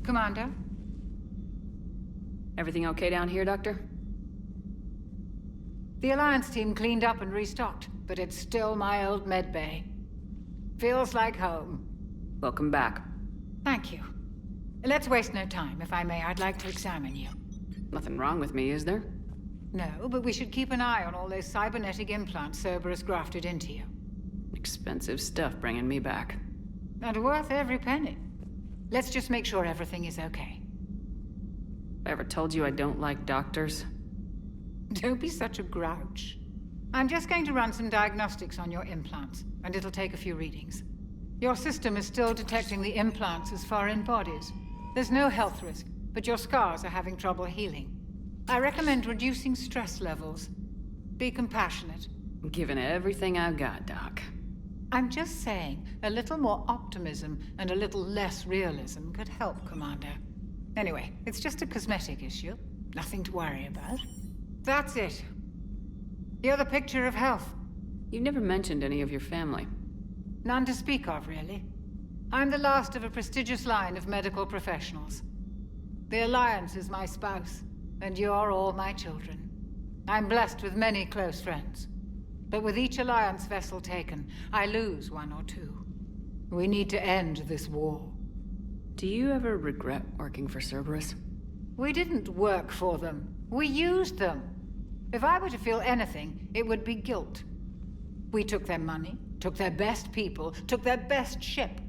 Commander? Everything okay down here, Doctor? The Alliance team cleaned up and restocked, but it's still my old medbay. Feels like home. Welcome back. Thank you. Let's waste no time. If I may, I'd like to examine you. Nothing wrong with me, is there? No, but we should keep an eye on all those cybernetic implants Cerberus grafted into you. Expensive stuff bringing me back. And worth every penny. Let's just make sure everything is okay. I ever told you I don't like doctors? Don't be such a grouch. I'm just going to run some diagnostics on your implants, and it'll take a few readings. Your system is still detecting the implants as foreign bodies. There's no health risk, but your scars are having trouble healing. I recommend reducing stress levels. Be compassionate. I'm giving everything I've got, Doc. I'm just saying, a little more optimism and a little less realism could help, Commander. Anyway, it's just a cosmetic issue. Nothing to worry about. That's it. You're the picture of health. You never mentioned any of your family. None to speak of, really. I'm the last of a prestigious line of medical professionals. The Alliance is my spouse, and you're all my children. I'm blessed with many close friends. But with each Alliance vessel taken, I lose one or two. We need to end this war. Do you ever regret working for Cerberus? We didn't work for them. We used them. If I were to feel anything, it would be guilt. We took their money, took their best people, took their best ship.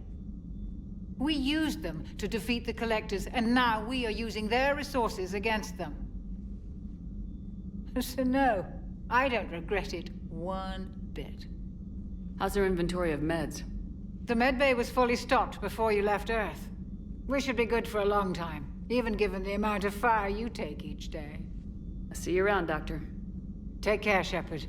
We used them to defeat the Collectors, and now we are using their resources against them. So no, I don't regret it one bit. How's their inventory of meds? The medbay was fully stocked before you left Earth. We should be good for a long time, even given the amount of fire you take each day. I'll see you around, Doctor. Take care, Shepard.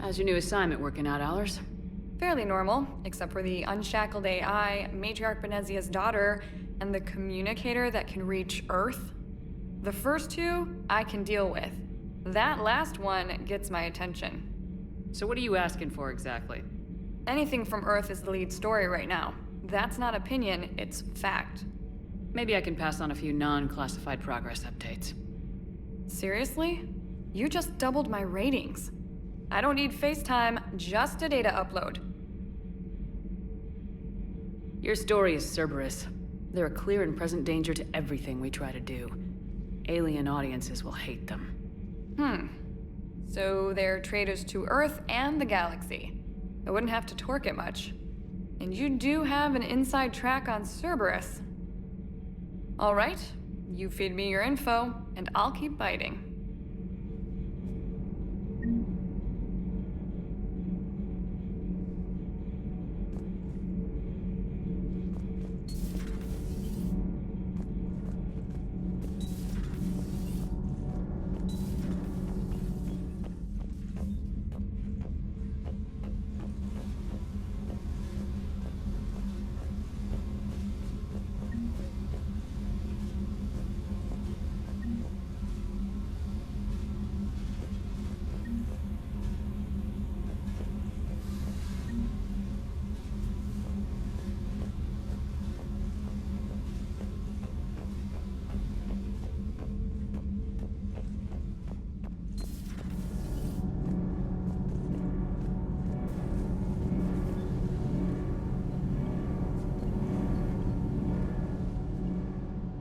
How's your new assignment working out, Allers? Fairly normal, except for the unshackled AI, Matriarch Benezia's daughter, and the communicator that can reach Earth. The first two, I can deal with. That last one gets my attention. So what are you asking for exactly? Anything from Earth is the lead story right now. That's not opinion, it's fact. Maybe I can pass on a few non-classified progress updates. Seriously? You just doubled my ratings. I don't need FaceTime, just a data upload. Your story is Cerberus. They're a clear and present danger to everything we try to do. Alien audiences will hate them. So they're traitors to Earth and the galaxy. I wouldn't have to torque it much. And you do have an inside track on Cerberus. All right, you feed me your info, and I'll keep biting.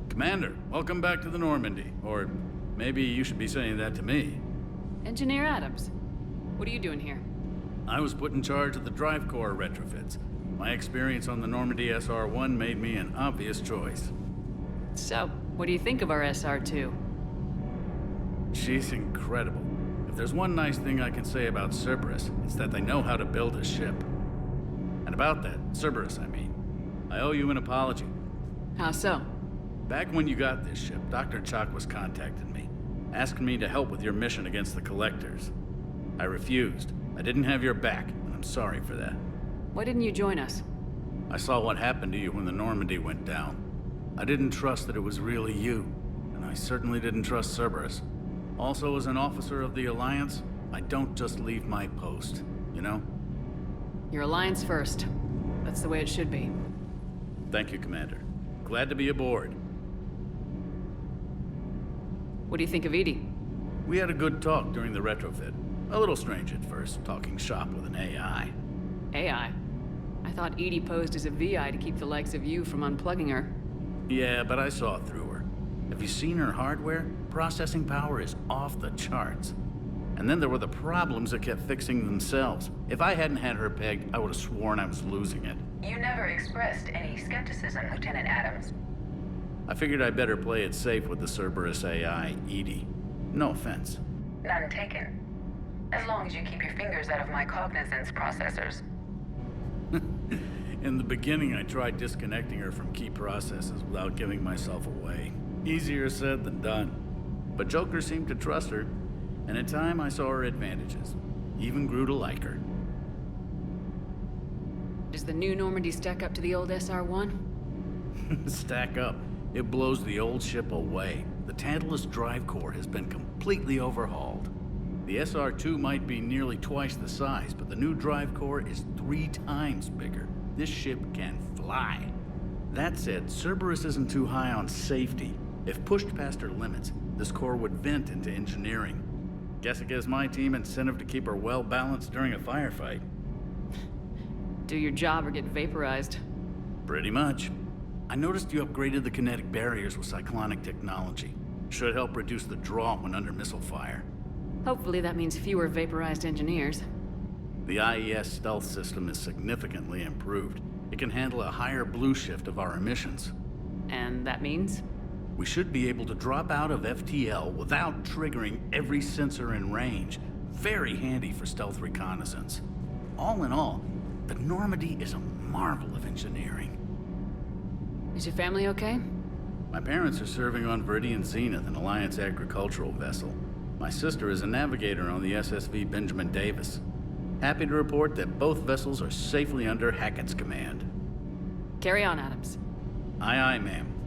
Commander, welcome back to the Normandy. Or maybe you should be saying that to me. Engineer Adams, what are you doing here? I was put in charge of the drive core retrofits. My experience on the Normandy SR-1 made me an obvious choice. So, what do you think of our SR-2? She's incredible. If there's one nice thing I can say about Cerberus, it's that they know how to build a ship. And about that, Cerberus, I mean, I owe you an apology. How so? Back when you got this ship, Dr. Chalk was contacting me, asking me to help with your mission against the Collectors. I refused. I didn't have your back, and I'm sorry for that. Why didn't you join us? I saw what happened to you when the Normandy went down. I didn't trust that it was really you, and I certainly didn't trust Cerberus. Also, as an officer of the Alliance, I don't just leave my post, you know? Your Alliance first. That's the way it should be. Thank you, Commander. Glad to be aboard. What do you think of Edie? We had a good talk during the retrofit. A little strange at first, talking shop with an AI. AI? I thought Edie posed as a VI to keep the likes of you from unplugging her. Yeah, but I saw through her. Have you seen her hardware? Processing power is off the charts. And then there were the problems that kept fixing themselves. If I hadn't had her pegged, I would have sworn I was losing it. You never expressed any skepticism, Lieutenant Adams. I figured I'd better play it safe with the Cerberus AI, Edie. No offense. None taken. As long as you keep your fingers out of my cognizance processors. In the beginning, I tried disconnecting her from key processes without giving myself away. Easier said than done. But Joker seemed to trust her, and in time I saw her advantages. Even grew to like her. Does the new Normandy stack up to the old SR-1? Stack up. It blows the old ship away. The Tantalus drive core has been completely overhauled. The SR-2 might be nearly twice the size, but the new drive core is 3 times bigger. This ship can fly. That said, Cerberus isn't too high on safety. If pushed past her limits, this core would vent into engineering. Guess it gives my team incentive to keep her well balanced during a firefight. Do your job or get vaporized. Pretty much. I noticed you upgraded the kinetic barriers with cyclonic technology. Should help reduce the draw when under missile fire. Hopefully that means fewer vaporized engineers. The IES stealth system is significantly improved. It can handle a higher blue shift of our emissions. And that means? We should be able to drop out of FTL without triggering every sensor in range. Very handy for stealth reconnaissance. All in all, the Normandy is a marvel of engineering. Is your family okay? My parents are serving on Viridian Zenith, an Alliance agricultural vessel. My sister is a navigator on the SSV Benjamin Davis. Happy to report that both vessels are safely under Hackett's command. Carry on, Adams. Aye, aye, ma'am.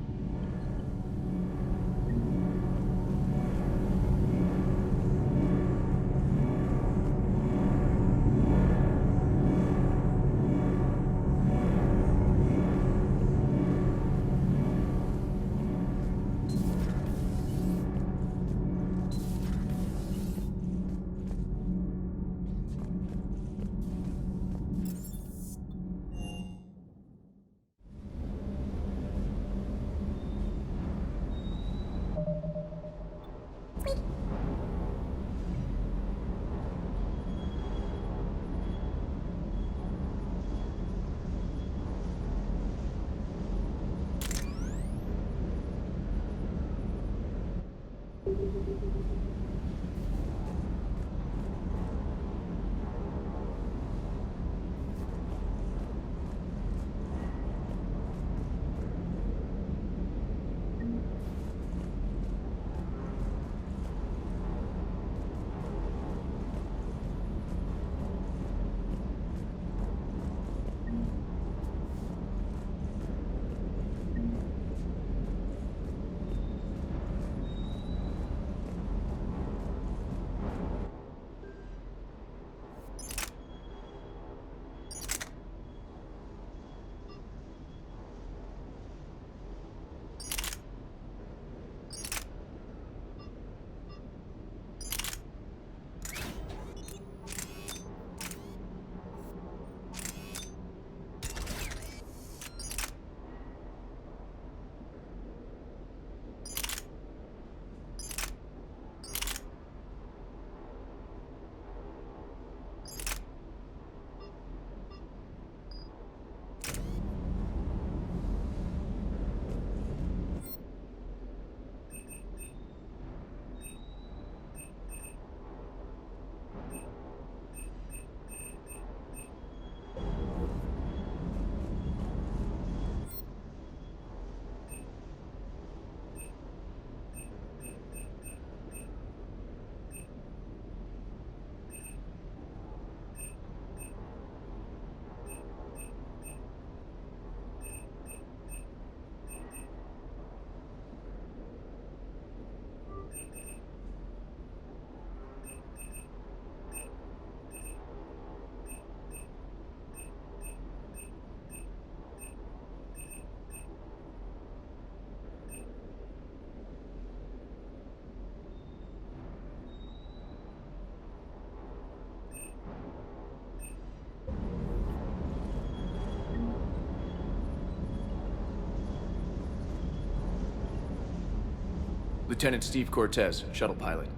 Lieutenant Steve Cortez, shuttle pilot.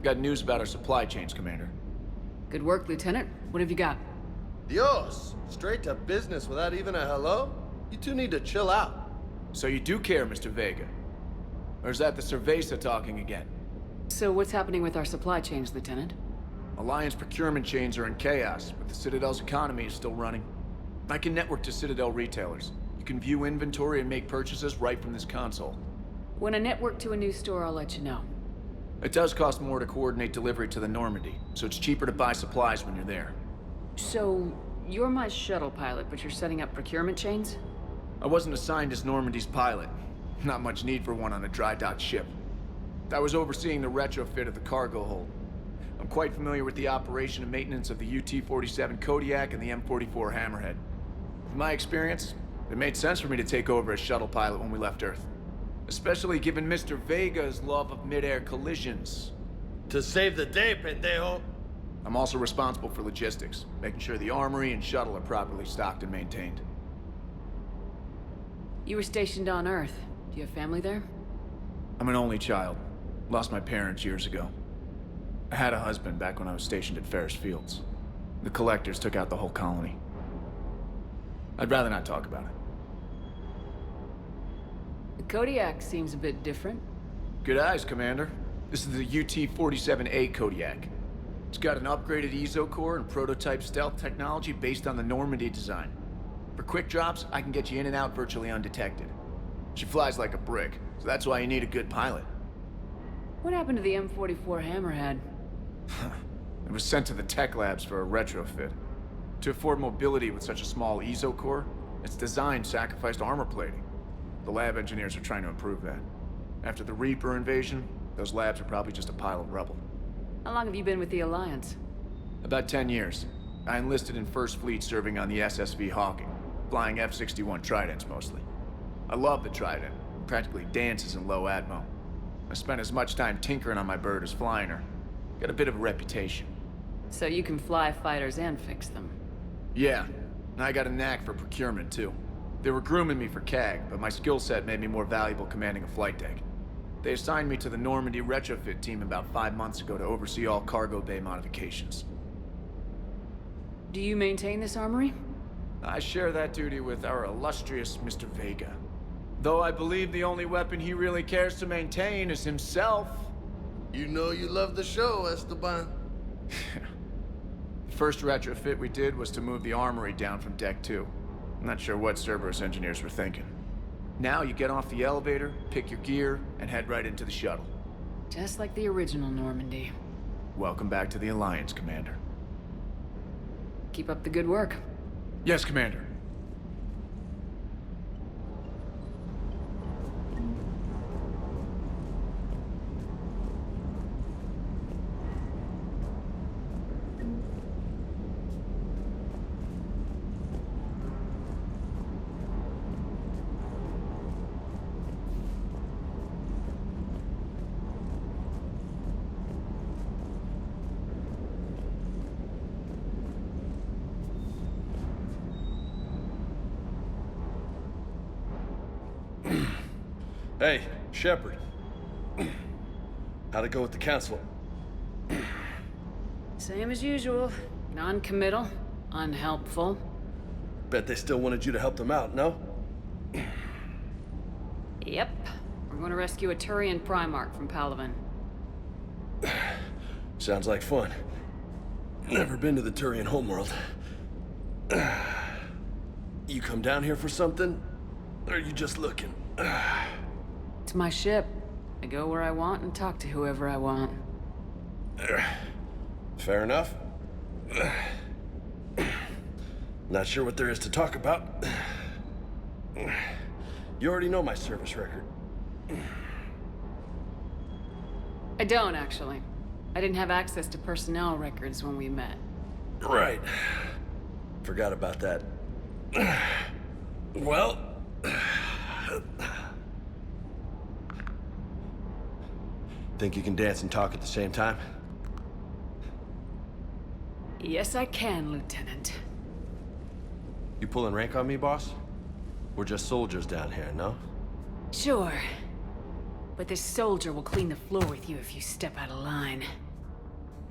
Got news about our supply chains, Commander. Good work, Lieutenant. What have you got? Dios! Straight to business without even a hello? You two need to chill out. So you do care, Mr. Vega? Or is that the Cerveza talking again? So what's happening with our supply chains, Lieutenant? Alliance procurement chains are in chaos, but the Citadel's economy is still running. I can network to Citadel retailers. You can view inventory and make purchases right from this console. When I network to a new store, I'll let you know. It does cost more to coordinate delivery to the Normandy, so it's cheaper to buy supplies when you're there. So, you're my shuttle pilot, but you're setting up procurement chains? I wasn't assigned as Normandy's pilot. Not much need for one on a dry dock ship. I was overseeing the retrofit of the cargo hold. I'm quite familiar with the operation and maintenance of the UT-47 Kodiak and the M44 Hammerhead. From my experience, it made sense for me to take over as shuttle pilot when we left Earth. Especially given Mr. Vega's love of mid-air collisions. To save the day, pendejo! I'm also responsible for logistics, making sure the armory and shuttle are properly stocked and maintained. You were stationed on Earth. Do you have family there? I'm an only child. Lost my parents years ago. I had a husband back when I was stationed at Ferris Fields. The Collectors took out the whole colony. I'd rather not talk about it. The Kodiak seems a bit different. Good eyes, Commander. This is the UT-47A Kodiak. It's got an upgraded EZO core and prototype stealth technology based on the Normandy design. For quick drops, I can get you in and out virtually undetected. She flies like a brick, so that's why you need a good pilot. What happened to the M44 Hammerhead? It was sent to the tech labs for a retrofit. To afford mobility with such a small EZO core, its design sacrificed armor plating. The lab engineers are trying to improve that. After the Reaper invasion, those labs are probably just a pile of rubble. How long have you been with the Alliance? About 10 years. I enlisted in First Fleet serving on the SSV Hawking, flying F-61 Tridents mostly. I love the Trident. It practically dances in low atmo. I spent as much time tinkering on my bird as flying her. Got a bit of a reputation. So you can fly fighters and fix them? Yeah, and I got a knack for procurement too. They were grooming me for CAG, but my skill set made me more valuable commanding a flight deck. They assigned me to the Normandy retrofit team about 5 months ago to oversee all cargo bay modifications. Do you maintain this armory? I share that duty with our illustrious Mr. Vega. Though I believe the only weapon he really cares to maintain is himself. You know you love the show, Esteban. The first retrofit we did was to move the armory down from Deck 2. I'm not sure what Cerberus engineers were thinking. Now you get off the elevator, pick your gear, and head right into the shuttle. Just like the original Normandy. Welcome back to the Alliance, Commander. Keep up the good work. Yes, Commander. Hey, Shepard. How'd it go with the Council? Same as usual. Non-committal, unhelpful. Bet they still wanted you to help them out, no? Yep. We're going to rescue a Turian Primarch from Palaven. Sounds like fun. Never been to the Turian homeworld. You come down here for something? Or are you just looking? It's my ship. I go where I want and talk to whoever I want. Fair enough. Not sure what there is to talk about. You already know my service record. I don't, actually. I didn't have access to personnel records when we met. Right. Forgot about that. Well... Think you can dance and talk at the same time? Yes, I can, Lieutenant. You pulling rank on me, boss? We're just soldiers down here, no? Sure. But this soldier will clean the floor with you if you step out of line.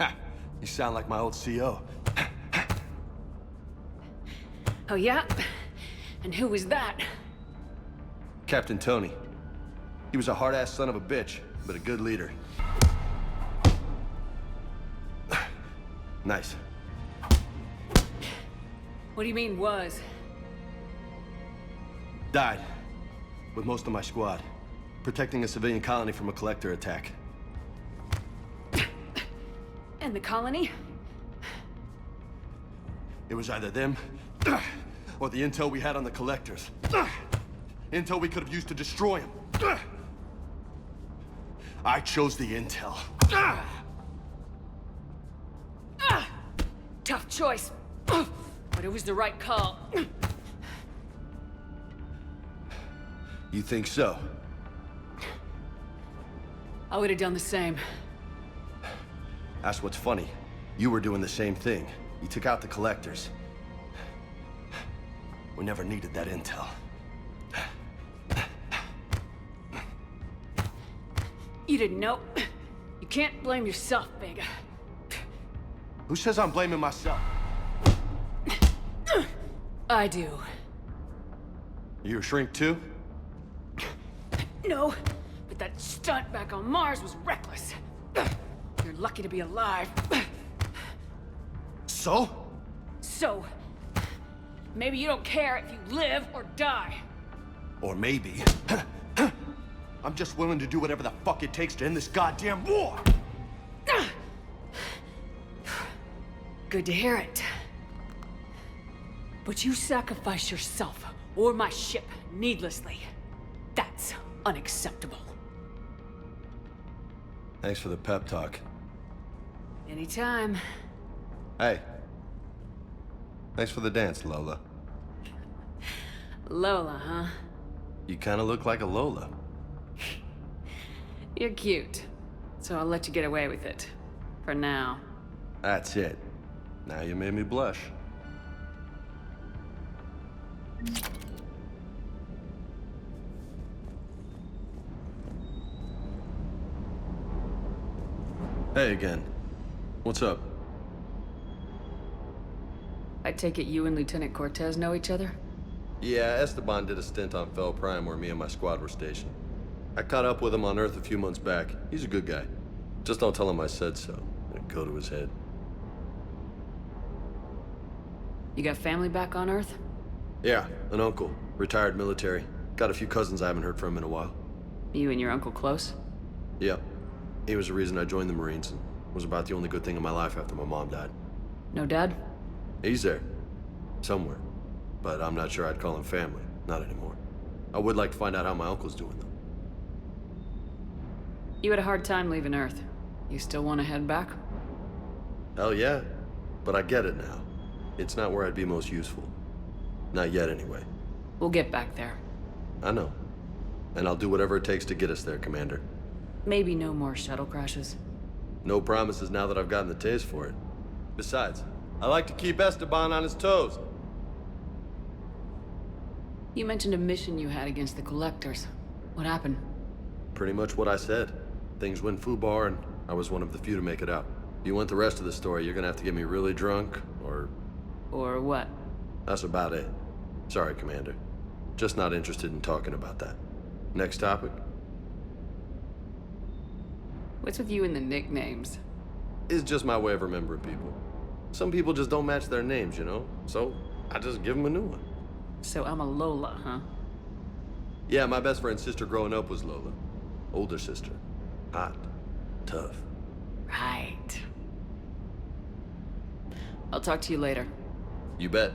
Ha! You sound like my old CO. Oh, yeah? And who was that? Captain Tony. He was a hard-ass son of a bitch, but a good leader. Nice. What do you mean, was? Died. With most of my squad. Protecting a civilian colony from a collector attack. And the colony? It was either them, or the intel we had on the collectors. Intel we could have used to destroy them. I chose the intel. Tough choice. But it was the right call. You think so? I would have done the same. That's what's funny. You were doing the same thing. You took out the collectors. We never needed that intel. You didn't know? You can't blame yourself, Vega. Who says I'm blaming myself? I do. You a shrink too? No, but that stunt back on Mars was reckless. You're lucky to be alive. So? So, maybe you don't care if you live or die. Or maybe... I'm just willing to do whatever the fuck it takes to end this goddamn war! Good to hear it. But you sacrifice yourself or my ship needlessly. That's unacceptable. Thanks for the pep talk. Anytime. Hey. Thanks for the dance, Lola. Lola, huh? You kinda look like a Lola. You're cute. So I'll let you get away with it. For now. That's it. Now you made me blush. Hey again. What's up? I take it you and Lieutenant Cortez know each other? Yeah, Esteban did a stint on Fel Prime where me and my squad were stationed. I caught up with him on Earth a few months back. He's a good guy. Just don't tell him I said so. It'd go to his head. You got family back on Earth? Yeah, an uncle. Retired military. Got a few cousins I haven't heard from in a while. You and your uncle close? Yep. He was the reason I joined the Marines and was about the only good thing in my life after my mom died. No dad? He's there. Somewhere. But I'm not sure I'd call him family. Not anymore. I would like to find out how my uncle's doing, though. You had a hard time leaving Earth. You still want to head back? Hell yeah. But I get it now. It's not where I'd be most useful. Not yet, anyway. We'll get back there. I know. And I'll do whatever it takes to get us there, Commander. Maybe no more shuttle crashes. No promises now that I've gotten the taste for it. Besides, I like to keep Esteban on his toes. You mentioned a mission you had against the Collectors. What happened? Pretty much what I said. Things went foobar, and I was one of the few to make it out. If you want the rest of the story, you're gonna have to get me really drunk, or... Or what? That's about it. Sorry, Commander. Just not interested in talking about that. Next topic? What's with you and the nicknames? It's just my way of remembering people. Some people just don't match their names, you know? So, I just give them a new one. So I'm a Lola, huh? Yeah, my best friend's sister growing up was Lola. Older sister. Hot. Tough. Right. I'll talk to you later. You bet.